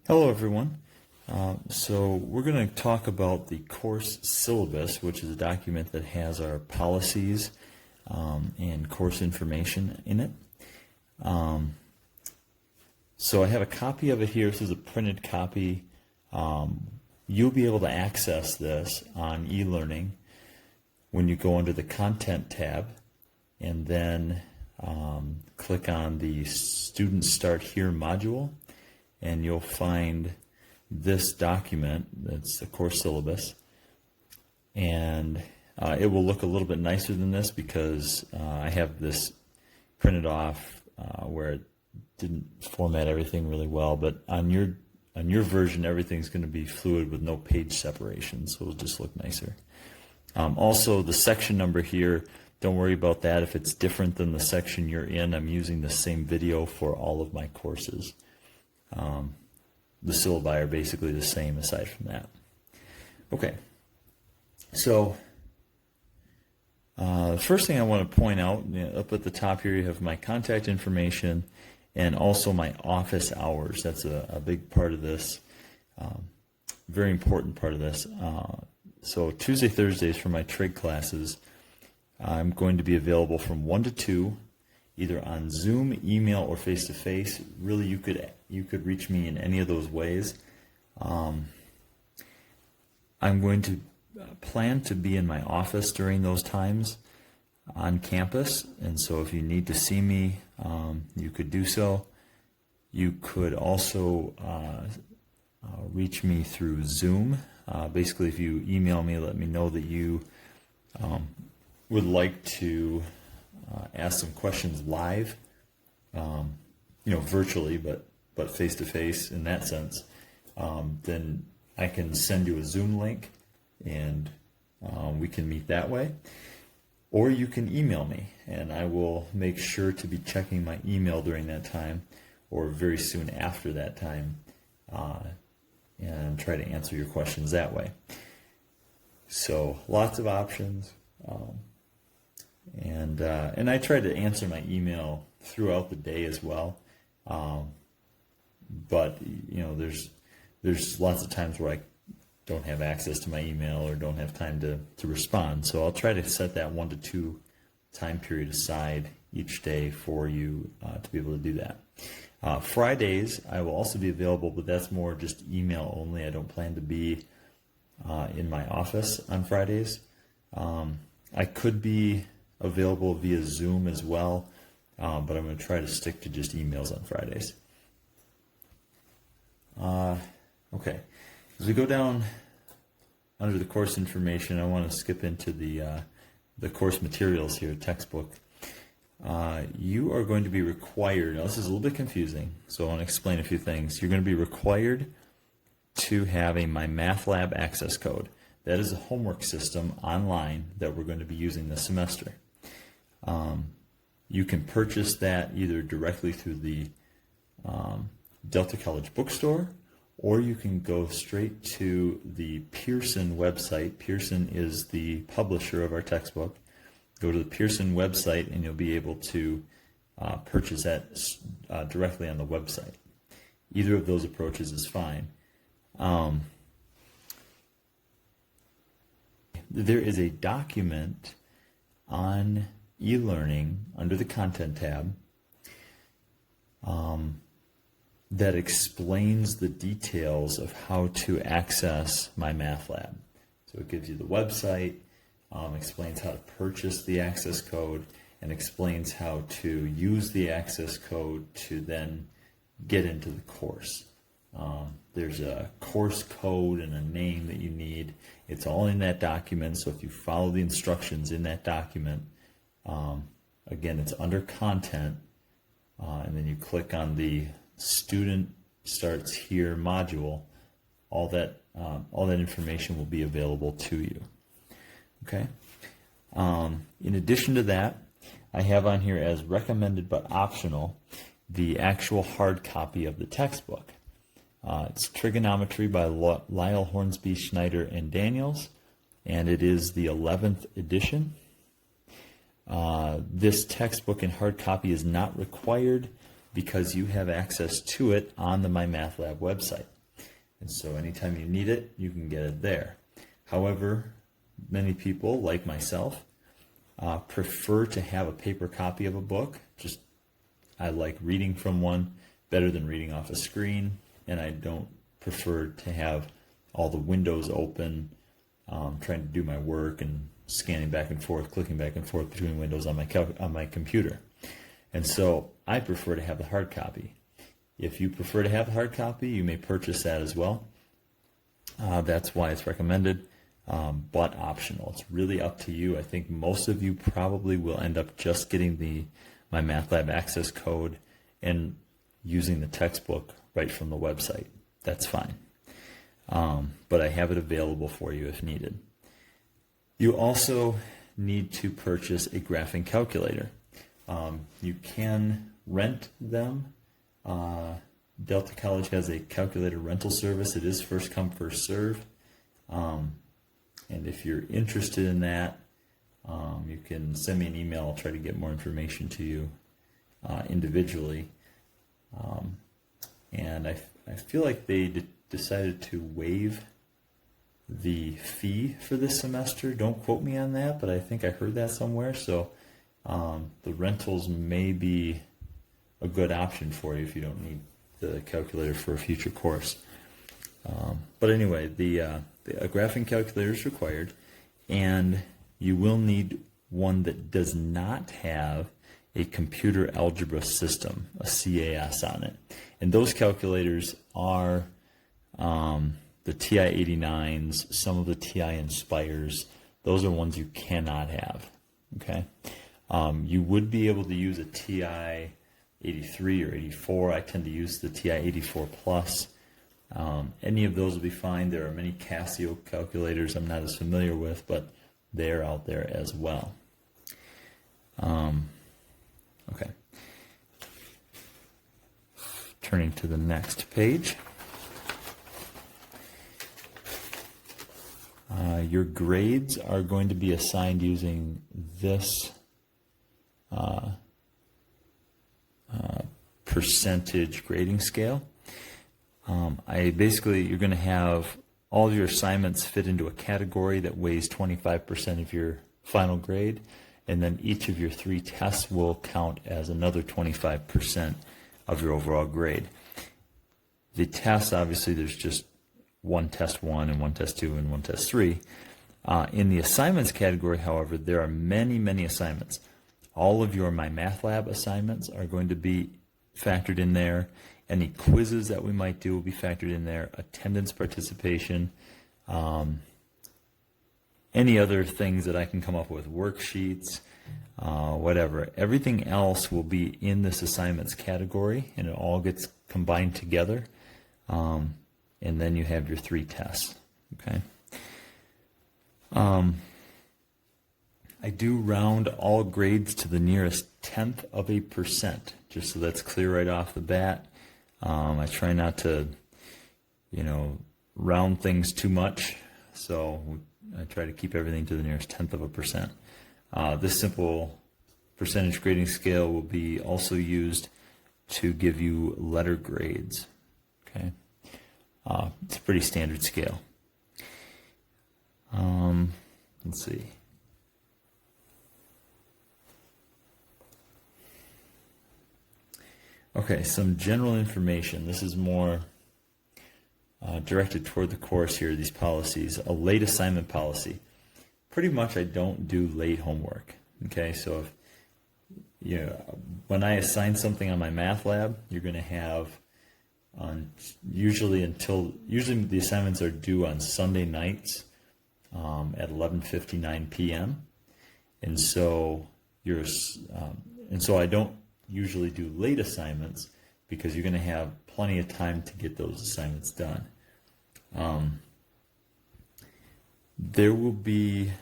Hello everyone. So we're going to talk about the course syllabus, which is a document that has our policies and course information in it. So I have a copy of it here. This is a printed copy. You'll be able to access this on e-learning when you go under the Content tab and then click on the Student Start Here module, and you'll find this document. That's the course syllabus, and it will look a little bit nicer than this because I have this printed off where it didn't format everything really well, but on your version everything's going to be fluid with no page separation, so it'll just look nicer. Also, the section number here, don't worry about that. If it's different than the section you're in, I'm using the same video for all of my courses. The syllabi are basically the same aside from that. Okay, so the first thing I want to point out, up at the top here you have my contact information and also my office hours. That's a big part of this, very important part of this. So Tuesday, Thursdays for my Trig classes, I'm going to be available from 1 to 2, either on Zoom, email, or face-to-face. Really, you could reach me in any of those ways. I'm going to plan to be in my office during those times on campus, and so if you need to see me, you could do so. You could also reach me through Zoom. Basically, if you email me, let me know that you would like to ask some questions live, virtually, but face to face in that sense. Then I can send you a Zoom link, and we can meet that way. Or you can email me, and I will make sure to be checking my email during that time, or very soon after that time, and try to answer your questions that way. So lots of options. And I try to answer my email throughout the day as well, but there's lots of times where I don't have access to my email or don't have time to respond. So I'll try to set that 1 to 2 time period aside each day for you to be able to do that. Fridays I will also be available, but that's more just email only. I don't plan to be in my office on Fridays. I could be available via Zoom as well, but I'm going to try to stick to just emails on Fridays. Okay, as we go down under the course information, I want to skip into the course materials here, textbook. You are going to be required, now this is a little bit confusing, so I want to explain a few things. You're going to be required to have a My Math Lab access code. That is a homework system online that we're going to be using this semester. You can purchase that either directly through the Delta College bookstore, or you can go straight to the Pearson website. Pearson is the publisher of our textbook. Go to the Pearson website and you'll be able to purchase that directly on the website. Either of those approaches is fine. There is a document on e-learning under the Content tab that explains the details of how to access My Math Lab. So it gives you the website, explains how to purchase the access code, and explains how to use the access code to then get into the course. There's a course code and a name that you need. It's all in that document, so if you follow the instructions in that document, again, it's under Content, and then you click on the Student Starts Here module. All that information will be available to you. Okay. In addition to that, I have on here as recommended but optional the actual hard copy of the textbook. It's Trigonometry by Lyle Hornsby, Schneider, and Daniels, and it is the 11th edition. This textbook in hard copy is not required because you have access to it on the MyMathLab website. And so anytime you need it, you can get it there. However, many people, like myself, prefer to have a paper copy of a book. I like reading from one better than reading off a screen, and I don't prefer to have all the windows open, trying to do my work and scanning back and forth, clicking back and forth between windows on my computer. And so I prefer to have the hard copy. If you prefer to have the hard copy, you may purchase that as well. That's why it's recommended, but optional. It's really up to you. I think most of you probably will end up just getting the MyMathLab access code and using the textbook right from the website. That's fine. But I have it available for you if needed. You also need to purchase a graphing calculator. You can rent them. Delta College has a calculator rental service. It is first come, first serve. And if you're interested in that, you can send me an email. I'll try to get more information to you individually. And I feel like they decided to waive the fee for this semester. Don't quote me on that, but I think I heard that somewhere. So the rentals may be a good option for you if you don't need the calculator for a future course. But anyway, a graphing calculator is required, and you will need one that does not have a computer algebra system, a CAS on it. And those calculators are the TI-89s, some of the TI Inspires. Those are ones you cannot have. Okay, you would be able to use a TI-83 or 84. I tend to use the TI-84 Plus. Any of those will be fine. There are many Casio calculators I'm not as familiar with, but they're out there as well. Okay. Turning to the next page. Your grades are going to be assigned using this percentage grading scale. You're going to have all of your assignments fit into a category that weighs 25% of your final grade, and then each of your 3 tests will count as another 25% of your overall grade. The tests, obviously, there's just one test 1 and one test 2 and one test 3. In the assignments category, however, there are many, many assignments. All of your MyMathLab assignments are going to be factored in there. Any quizzes that we might do will be factored in there. Attendance, participation, any other things that I can come up with, worksheets, whatever. Everything else will be in this assignments category, and it all gets combined together. And then you have your 3 tests. Okay. I do round all grades to the nearest 0.1%, just so that's clear right off the bat. I try not to, round things too much, so I try to keep everything to the nearest 0.1%. This simple percentage grading scale will be also used to give you letter grades. Okay, it's a pretty standard scale. Let's see. Okay, some general information. This is more directed toward the course here, these policies. A late assignment policy. Pretty much I don't do late homework. Okay, so if, when I assign something on MyMathLab, you're going to have usually the assignments are due on Sunday nights at 11:59 p.m. And so I don't usually do late assignments because you're going to have plenty of time to get those assignments done. There will be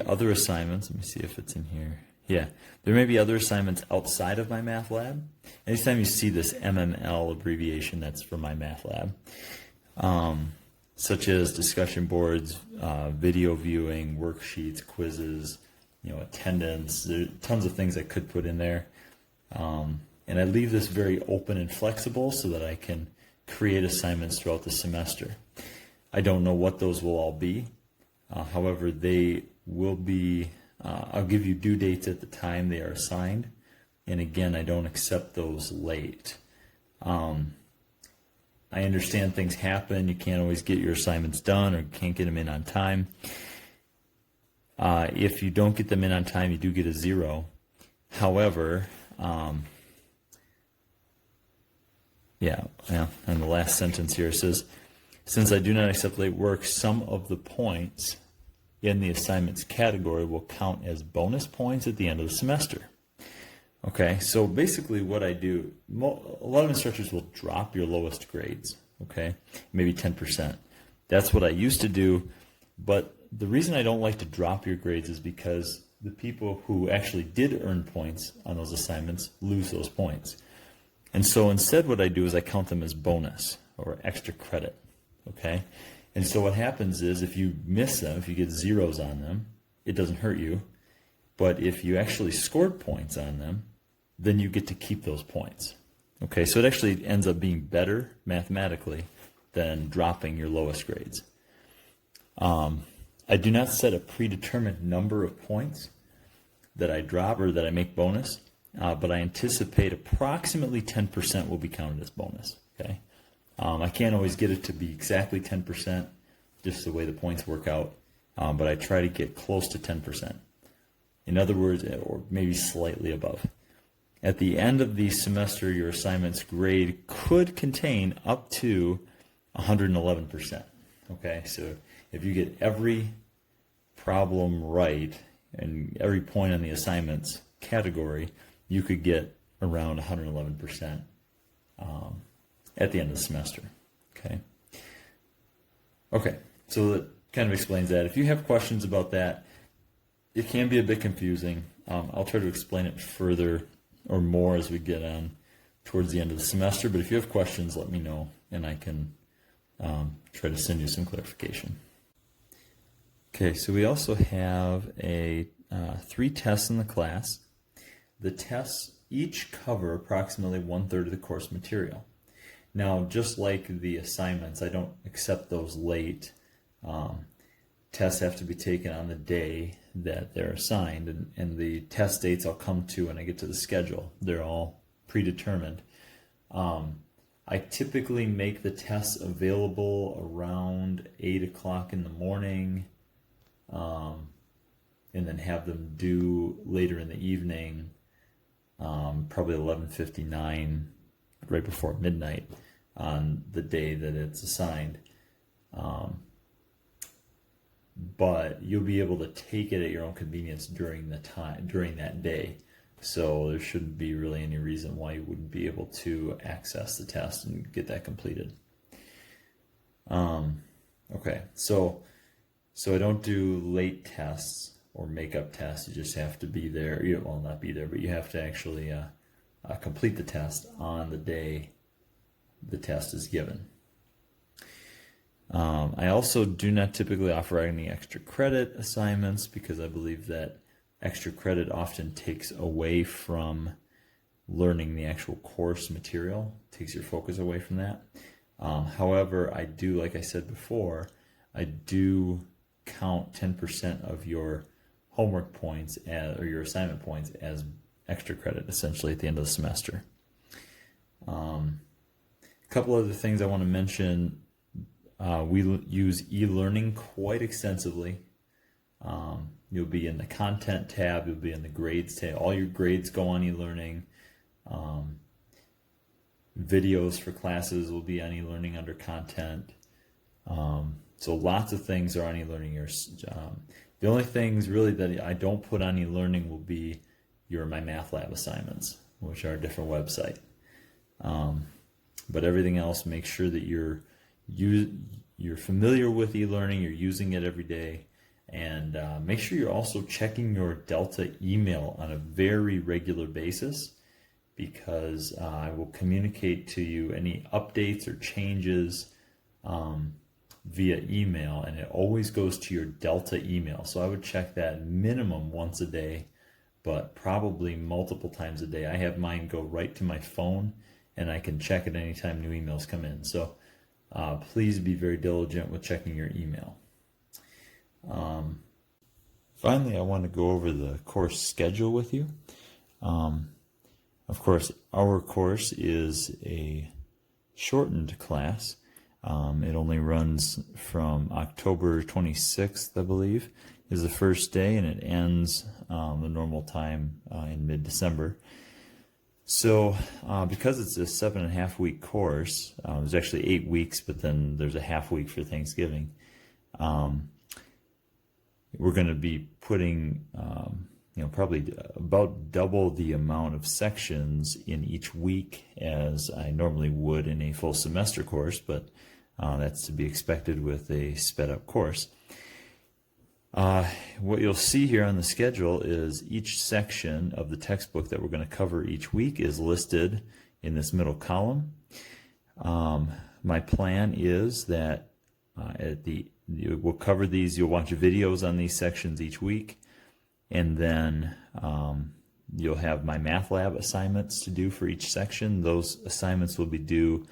other assignments. Let me see if it's in here. Yeah, there may be other assignments outside of MyMathLab. Anytime you see this MML abbreviation, that's for MyMathLab, such as discussion boards, video viewing, worksheets, quizzes, attendance. There's tons of things I could put in there. And I leave this very open and flexible so that I can create assignments throughout the semester. I don't know what those will all be. However, they will be, I'll give you due dates at the time they are assigned. And again, I don't accept those late. I understand things happen. You can't always get your assignments done or can't get them in on time. If you don't get them in on time, you do get a 0. However, and the last sentence here says, since I do not accept late work, some of the points in the assignments category will count as bonus points at the end of the semester. Okay, so basically what I do, a lot of instructors will drop your lowest grades, okay, maybe 10%. That's what I used to do, but the reason I don't like to drop your grades is because the people who actually did earn points on those assignments lose those points. And so instead what I do is I count them as bonus or extra credit, okay? And so what happens is if you miss them, if you get zeros on them, it doesn't hurt you. But if you actually scored points on them, then you get to keep those points. Okay, so it actually ends up being better mathematically than dropping your lowest grades. I do not set a predetermined number of points that I drop or that I make bonus, but I anticipate approximately 10% will be counted as bonus. Okay, I can't always get it to be exactly 10%, just the way the points work out, but I try to get close to 10%. In other words, or maybe slightly above. At the end of the semester, your assignment's grade could contain up to 111%. Okay, so if you get every problem right and every point on the assignments category, you could get around 111% at the end of the semester. Okay, so that kind of explains that. If you have questions about that, it can be a bit confusing. I'll try to explain it further or more as we get on towards the end of the semester, but if you have questions, let me know and I can try to send you some clarification. Okay, so we also have 3 tests in the class. The tests each cover approximately 1/3 of the course material. Now, just like the assignments, I don't accept those late. Tests have to be taken on the day that they're assigned, and the test dates I'll come to when I get to the schedule. They're all predetermined. I typically make the tests available around 8 o'clock in the morning, and then have them due later in the evening, probably 11:59, right before midnight on the day that it's assigned. But you'll be able to take it at your own convenience during that day. So there shouldn't be really any reason why you wouldn't be able to access the test and get that completed. Okay, so I don't do late tests or makeup tests. You just have to be there. Well, not be there, but you have to actually complete the test on the day the test is given. I also do not typically offer any extra credit assignments because I believe that extra credit often takes away from learning the actual course material, takes your focus away from that. However, I do, like I said before, I do count 10% of your homework points or your assignment points as extra credit essentially at the end of the semester. A couple other things I want to mention. We use e-learning quite extensively. You'll be in the content tab, you'll be in the grades tab. All your grades go on e-learning. Videos for classes will be on e-learning under content. So lots of things are on e-learning. The only things really that I don't put on e-learning will be my math lab assignments, which are a different website. But everything else, make sure that you're familiar with e-learning, you're using it every day, and make sure you're also checking your Delta email on a very regular basis, because I will communicate to you any updates or changes via email, and it always goes to your Delta email. So I would check that minimum once a day, but probably multiple times a day. I have mine go right to my phone, and I can check it anytime new emails come in. So please be very diligent with checking your email. Finally, I want to go over the course schedule with you. Of course, our course is a shortened class. It only runs from October 26th, I believe, is the first day, and it ends the normal time in mid-December. So because it's a 7.5 week course, there's actually 8 weeks, but then there's a half week for Thanksgiving. We're going to be putting probably about double the amount of sections in each week as I normally would in a full semester course, but that's to be expected with a sped up course. What you'll see here on the schedule is each section of the textbook that we're going to cover each week is listed in this middle column. My plan is that we'll cover these. You'll watch videos on these sections each week, and then you'll have my math lab assignments to do for each section. Those assignments will be due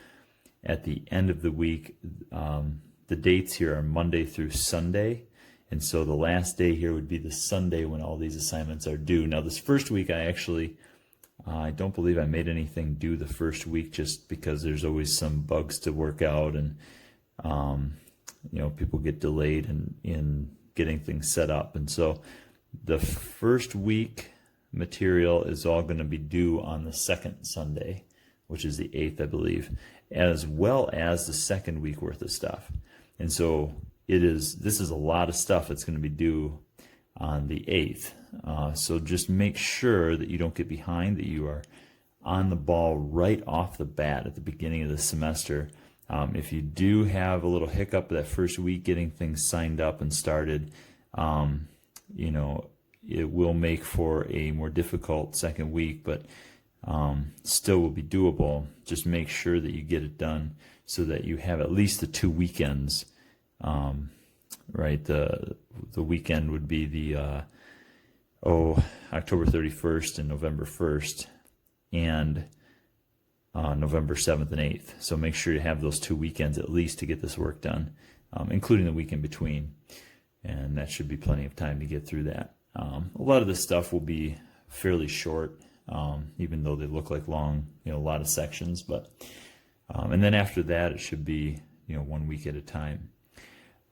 at the end of the week. The dates here are Monday through Sunday, and so the last day here would be the Sunday when all these assignments are due. Now this first week I don't believe I made anything due the first week, just because there's always some bugs to work out, and people get delayed in getting things set up. And so the first week material is all going to be due on the second Sunday, which is the 8th, I believe, as well as the second week worth of stuff. And so this is a lot of stuff that's going to be due on the 8th. So just make sure that you don't get behind, that you are on the ball right off the bat at the beginning of the semester. If you do have a little hiccup that first week getting things signed up and started, it will make for a more difficult second week, but still will be doable. Just make sure that you get it done so that you have at least the 2 weekends. Right, the weekend would be the October 31st and November 1st, and November 7th and 8th. So make sure you have those 2 weekends at least to get this work done, including the week in between. And that should be plenty of time to get through that. A lot of this stuff will be fairly short, even though they look like long, a lot of sections. But and then after that, it should be 1 week at a time.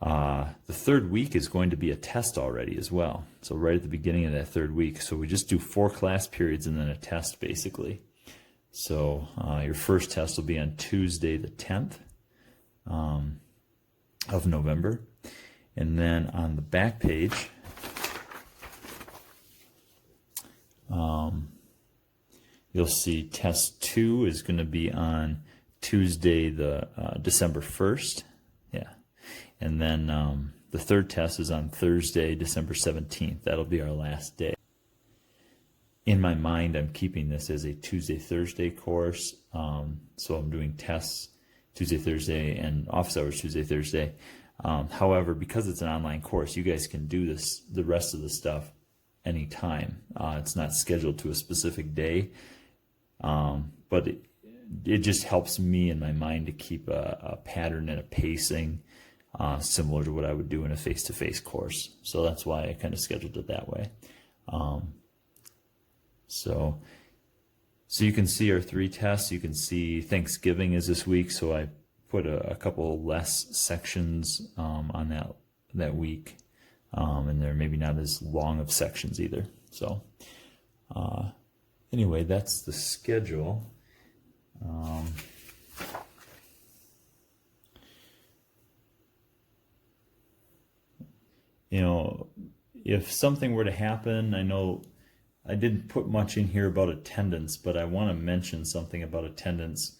The third week is going to be a test already as well. So right at the beginning of that third week. So we just do 4 class periods and then a test basically. So your first test will be on Tuesday the 10th of November. And then on the back page, you'll see test 2 is going to be on Tuesday the December 1st. Yeah. And then the third test is on Thursday, December 17th. That'll be our last day. In my mind, I'm keeping this as a Tuesday-Thursday course. So I'm doing tests Tuesday, Thursday, and office hours Tuesday, Thursday. However, because it's an online course, you guys can do the rest of the stuff anytime. It's not scheduled to a specific day. But it just helps me in my mind to keep a pattern and a pacing similar to what I would do in a face-to-face course. So that's why I kind of scheduled it that way. So you can see our 3 tests. You can see Thanksgiving is this week, so I put a couple less sections on that week, and they're maybe not as long of sections either. So anyway, that's the schedule. If something were to happen, I know I didn't put much in here about attendance, but I want to mention something about attendance.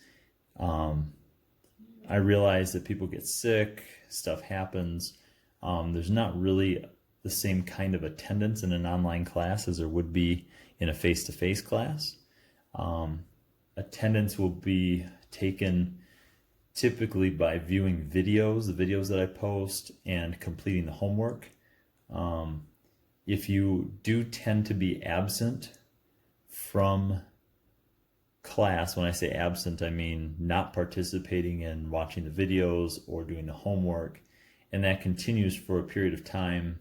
I realize that people get sick, stuff happens. There's not really the same kind of attendance in an online class as there would be in a face-to-face class. Attendance will be taken typically by viewing videos, the videos that I post, and completing the homework. If you do tend to be absent from class, when I say absent, I mean not participating in watching the videos or doing the homework, and that continues for a period of time,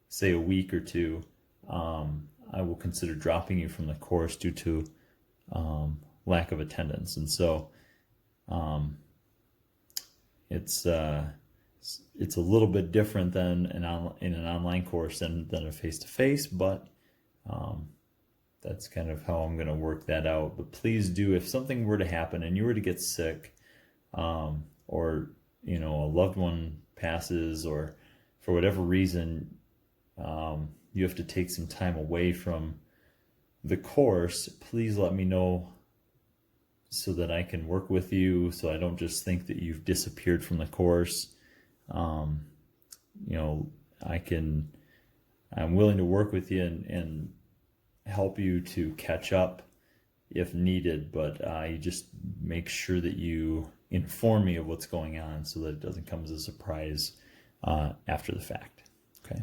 say a week or two, I will consider dropping you from the course due to lack of attendance. And so it's a little bit different than in an online course than a face-to-face, but that's kind of how I'm going to work that out. But please do, if something were to happen and you were to get sick, or a loved one passes, or for whatever reason you have to take some time away from the course, please let me know so that I can work with you, so I don't just think that you've disappeared from the course. I'm willing to work with you and help you to catch up if needed, but you just make sure that you inform me of what's going on so that it doesn't come as a surprise after the fact. Okay,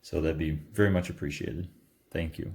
so that'd be very much appreciated. Thank you.